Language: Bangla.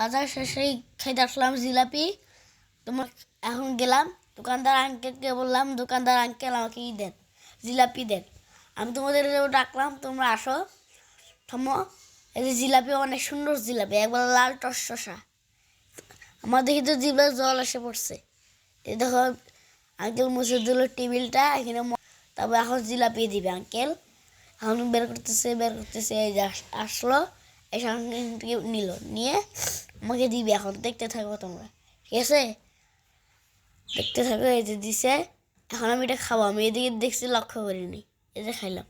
বাজার শেষেই খেতে আসলাম জিলাপি। তোমার এখন গেলাম দোকানদার আঙ্কেলকে বললাম, দোকানদার আঙ্কেল আমাকে দেন, জিলাপি দেন। আমি তোমাদের ডাকলাম, তোমরা আসো, থামো। এই যে জিলাপি, অনেক সুন্দর জিলাপি, একবার লাল টসটসা। আমার দেখি তো জিভে জল এসে পড়ছে। এই দেখো আঙ্কেল মুছে দিল টেবিলটা এখানে। তারপর এখন জিলাপি দিবে আঙ্কেল। এখন বের করতেছে, এই যে আসলো, এসে নিল, নিয়ে আমাকে দিবে। এখন দেখতে থাকো তোমরা, ঠিক আছে? দেখতে থাকো। এই যে দিছে, এখন আমি এটা খাবো। আমি এদিকে দেখছি, লক্ষ্য করিনি, এই যে খাইলাম।